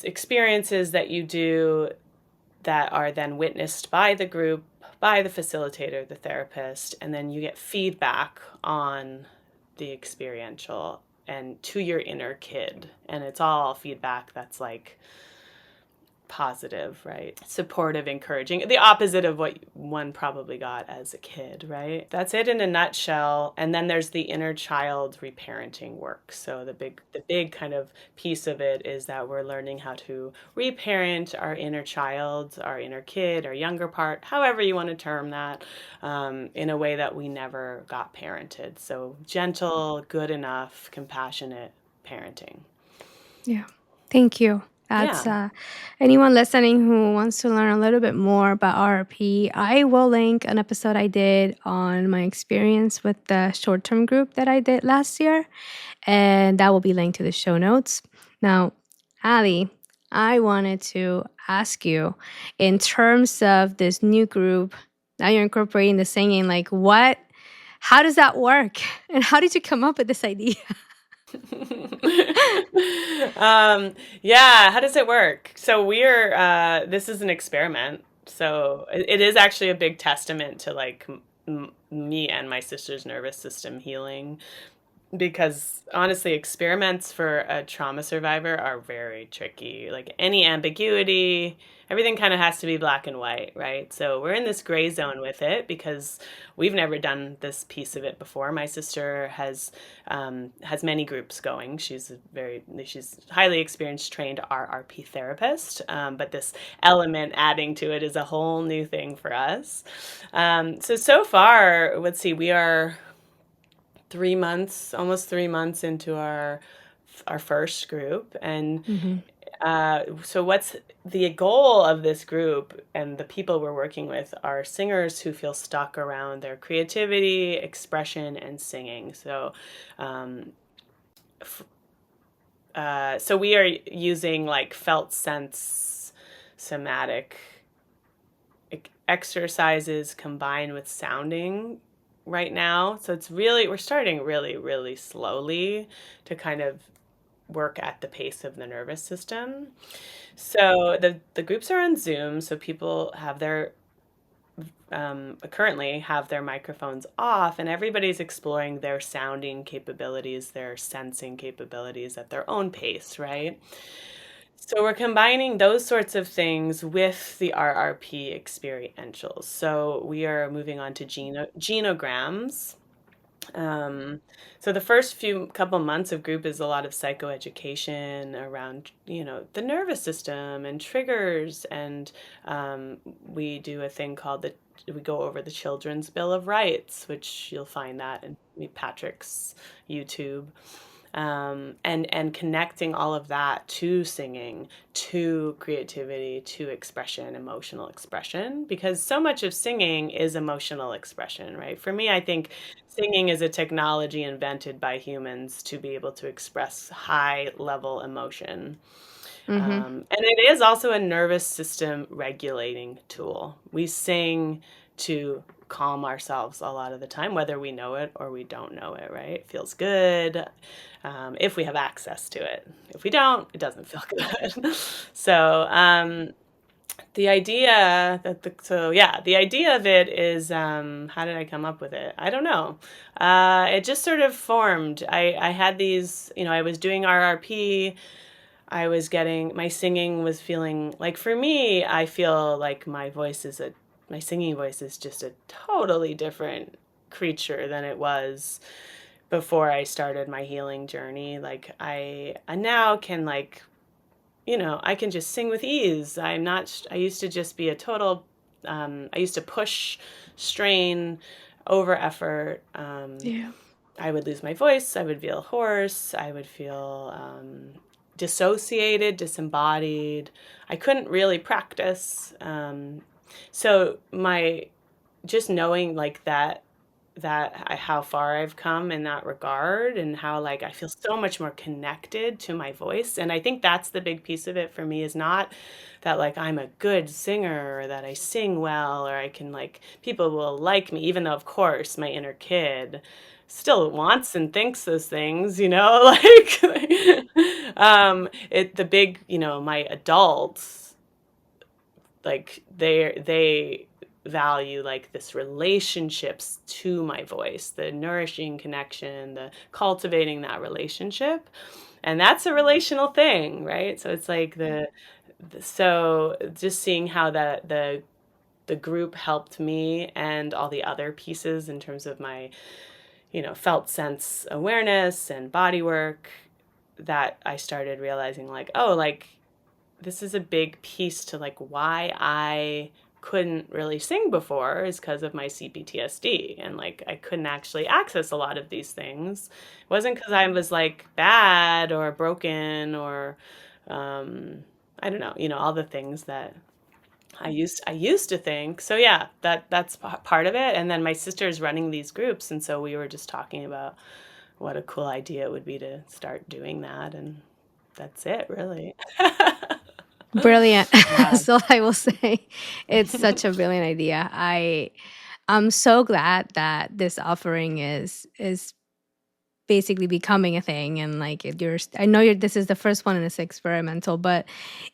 experiences that you do that are then witnessed by the group, by the facilitator, the therapist, and then you get feedback on the experiential and to your inner kid. And it's all feedback that's like positive, right? Supportive, encouraging, the opposite of what one probably got as a kid, right? That's it in a nutshell. And then there's the inner child reparenting work. So the big kind of piece of it is that we're learning how to reparent our inner child, our inner kid, our younger part, however you want to term that, in a way that we never got parented. So gentle, good enough, compassionate parenting. Yeah. Thank you. That's Yeah. anyone listening who wants to learn a little bit more about RRP. I will link an episode I did on my experience with the short term group that I did last year, and that will be linked to the show notes. Now, Ali, I wanted to ask you in terms of this new group, now you're incorporating the singing, how does that work? And how did you come up with this idea? Yeah, how does it work? So this is an experiment. So it is actually a big testament to like me and my sister's nervous system healing because honestly, experiments for a trauma survivor are very tricky. Like any ambiguity, everything kind of has to be black and white, right? So we're in this gray zone with it because we've never done this piece of it before. My sister has many groups going. She's highly experienced, trained RRP therapist, but this element adding to it is a whole new thing for us. So far, let's see, we are 3 months, almost 3 months into our first group, and so what's the goal of this group and the people we're working with are singers who feel stuck around their creativity, expression, and singing. So we are using like felt sense somatic exercises combined with sounding right now. So we're starting really, really slowly to kind of work at the pace of the nervous system. So the groups are on Zoom, so people have currently have their microphones off, and everybody's exploring their sounding capabilities, their sensing capabilities at their own pace, right? So we're combining those sorts of things with the RRP experientials. So we are moving on to genograms. Um, so the first few couple months of group is a lot of psychoeducation around, the nervous system and triggers, and we do a thing called we go over the Children's Bill of Rights, which you'll find that in Patrick's YouTube. and connecting all of that to singing, to creativity, to expression, emotional expression, because so much of singing is emotional expression, right? For me, I think singing is a technology invented by humans to be able to express high level emotion. Mm-hmm. And it is also a nervous system regulating tool. We sing to calm ourselves a lot of the time, whether we know it or we don't know it, right? It feels good if we have access to it. If we don't, it doesn't feel good. So, the idea that the idea of it is, how did I come up with it? I don't know. It just sort of formed. I had these, I was doing RRP. I was getting my singing was feeling like, for me, I feel like my singing voice is just a totally different creature than it was before I started my healing journey. Like I now can, like, I can just sing with ease. I used to just be a total, I used to push, strain, over effort. Yeah. I would lose my voice. I would feel hoarse. I would feel dissociated, disembodied. I couldn't really practice. So my just knowing, like, how far I've come in that regard, and how, like, I feel so much more connected to my voice. And I think that's the big piece of it for me, is not that, like, I'm a good singer or that I sing well or I can, like, people will like me, even though of course my inner kid still wants and thinks those things, like, the big, my adults, like, they value, like, this relationships to my voice, the nourishing connection, the cultivating that relationship. And that's a relational thing, right? So it's like so just seeing how the group helped me, and all the other pieces in terms of my, felt sense awareness and body work, that I started realizing, like, oh, like, this is a big piece to, like, why I couldn't really sing before, is because of my CPTSD, and, like, I couldn't actually access a lot of these things. It wasn't because I was, like, bad or broken or I don't know, all the things that I used to think. So yeah, that's part of it. And then my sister's running these groups, and so we were just talking about what a cool idea it would be to start doing that, and that's it, really. Brilliant. Yeah. So I will say it's such a brilliant idea. I'm so glad that this offering is basically becoming a thing, and like I know this is the first one and it's experimental, but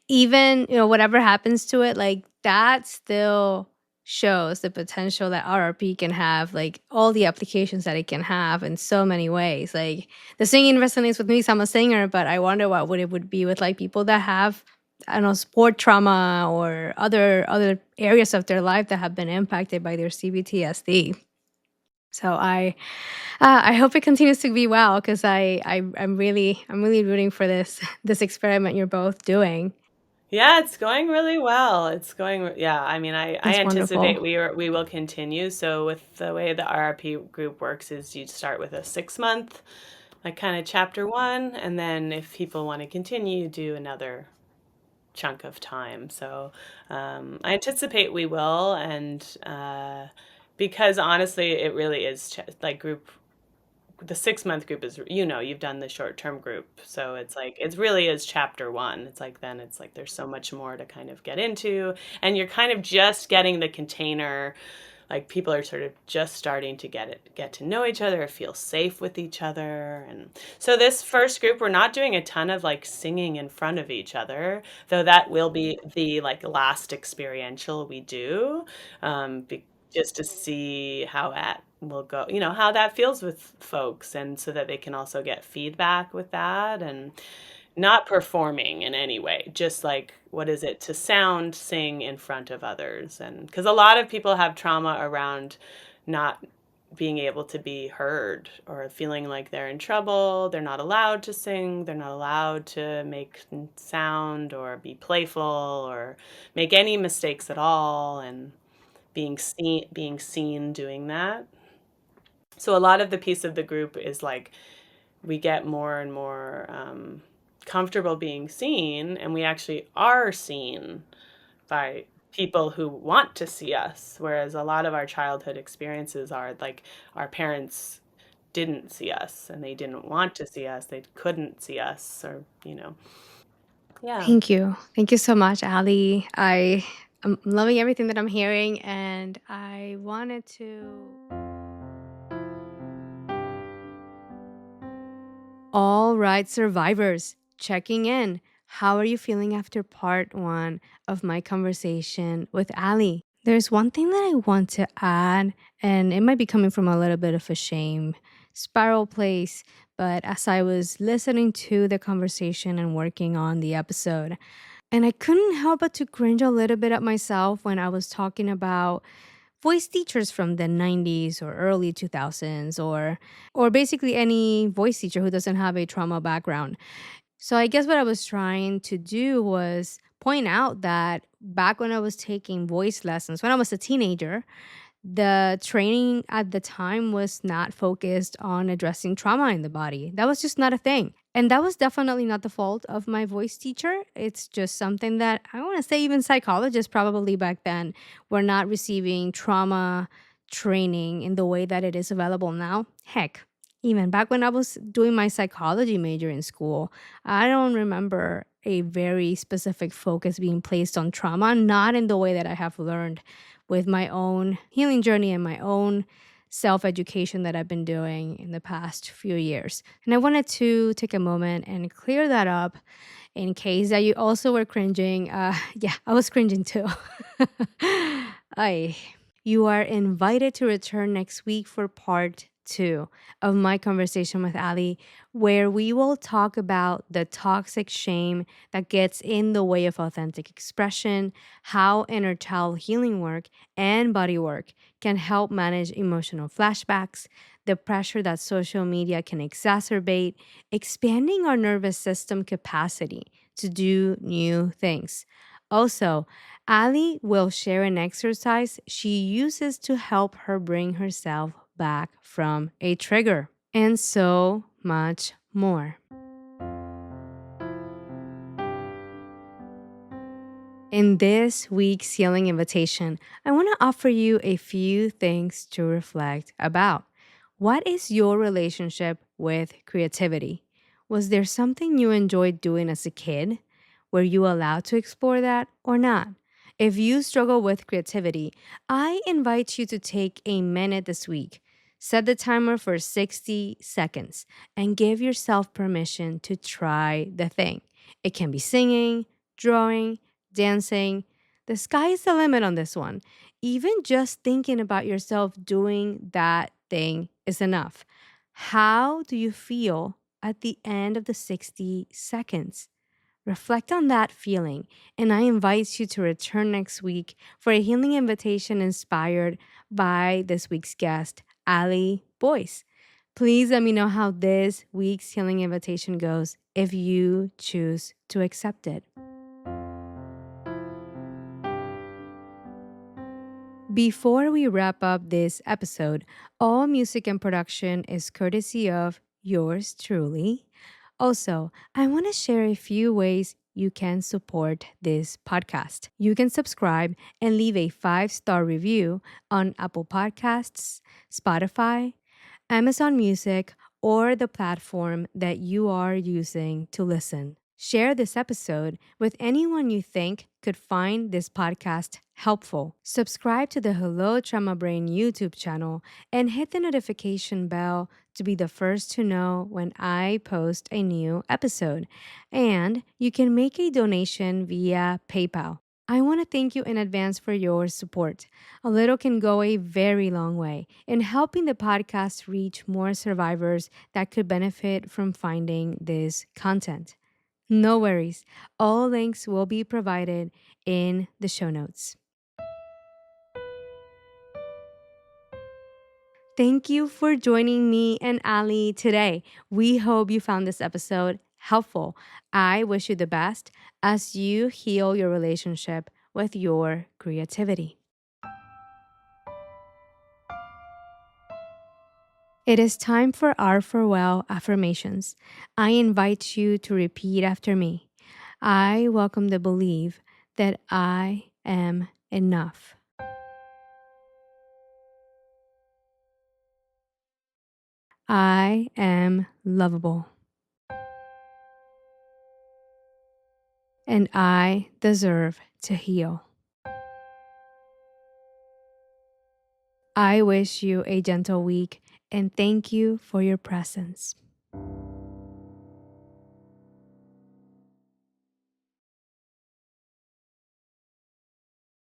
even, whatever happens to it, like that still shows the potential that RRP can have, like all the applications that it can have in so many ways. Like the singing resonates with me 'cause I'm a singer, but I wonder what would it would be with like people that have, I don't know, sport trauma or other areas of their life that have been impacted by their CBTSD. So I hope it continues to be well, because I'm really rooting for this experiment you're both doing. Yeah, it's going really well. Yeah, I mean, I That's wonderful. anticipate we will continue. So with the way the RRP group works is you start with a 6 month, like, kind of chapter one, and then if people want to continue, you do another chunk of time. So I anticipate we will, and because honestly, it really is like group. The 6 month group is, you've done the short term group, so it's like it really is chapter one. It's like, then it's like there's so much more to kind of get into, and you're kind of just getting the container. Like, people are sort of just starting to get to know each other, feel safe with each other. And so this first group, we're not doing a ton of, like, singing in front of each other, though that will be the, like, last experiential we do, just to see how that will go, how that feels with folks, and so that they can also get feedback with that. And not performing in any way, just like, what is it to sing in front of others. And because a lot of people have trauma around not being able to be heard, or feeling like they're in trouble, they're not allowed to sing, they're not allowed to make sound or be playful or make any mistakes at all, and being seen doing that. So a lot of the piece of the group is, like, we get more and more comfortable being seen, and we actually are seen by people who want to see us. Whereas a lot of our childhood experiences are like our parents didn't see us and they didn't want to see us, they couldn't see us, or, yeah. Thank you. Thank you so much, Ali. I'm loving everything that I'm hearing, and I wanted to. All right, survivors, checking in. How are you feeling after part one of my conversation with Ali? There's one thing that I want to add, and it might be coming from a little bit of a shame spiral place. But as I was listening to the conversation and working on the episode, and I couldn't help but to cringe a little bit at myself when I was talking about voice teachers from the 90s or early 2000s, or basically any voice teacher who doesn't have a trauma background. So I guess what I was trying to do was point out that back when I was taking voice lessons when I was a teenager, the training at the time was not focused on addressing trauma in the body. That was just not a thing. And that was definitely not the fault of my voice teacher. It's just something that I want to say even psychologists probably back then were not receiving trauma training in the way that it is available now. Heck, even back when I was doing my psychology major in school, I don't remember a very specific focus being placed on trauma, not in the way that I have learned with my own healing journey and my own self education that I've been doing in the past few years. And I wanted to take a moment and clear that up in case that you also were cringing. Yeah, I was cringing too. I. You are invited to return next week for part two of my conversation with Ali, where we will talk about the toxic shame that gets in the way of authentic expression, how inner child healing work and body work can help manage emotional flashbacks, the pressure that social media can exacerbate, expanding our nervous system capacity to do new things. Also, Ali will share an exercise she uses to help her bring herself back from a trigger, and so much more. In this week's healing invitation, I want to offer you a few things to reflect about. What is your relationship with creativity? Was there something you enjoyed doing as a kid? Were you allowed to explore that or not? If you struggle with creativity, I invite you to take a minute this week. Set the timer for 60 seconds and give yourself permission to try the thing. It can be singing, drawing, dancing. The sky is the limit on this one. Even just thinking about yourself doing that thing is enough. How do you feel at the end of the 60 seconds? Reflect on that feeling, and I invite you to return next week for a healing invitation inspired by this week's guest, Ali Boyce. Please let me know how this week's healing invitation goes if you choose to accept it. Before we wrap up this episode, all music and production is courtesy of yours truly. Also, I want to share a few ways you can support this podcast. You can subscribe and leave a 5-star review on Apple Podcasts, Spotify, Amazon Music, or the platform that you are using to listen. Share this episode with anyone you think could find this podcast helpful. Subscribe to the Hello Trauma Brain YouTube channel and hit the notification bell to be the first to know when I post a new episode. And you can make a donation via PayPal. I want to thank you in advance for your support. A little can go a very long way in helping the podcast reach more survivors that could benefit from finding this content. No worries, all links will be provided in the show notes. Thank you for joining me and Ali today. We hope you found this episode helpful. I wish you the best as you heal your relationship with your creativity. It is time for our farewell affirmations. I invite you to repeat after me. I welcome the belief that I am enough. I am lovable. And I deserve to heal. I wish you a gentle week and thank you for your presence.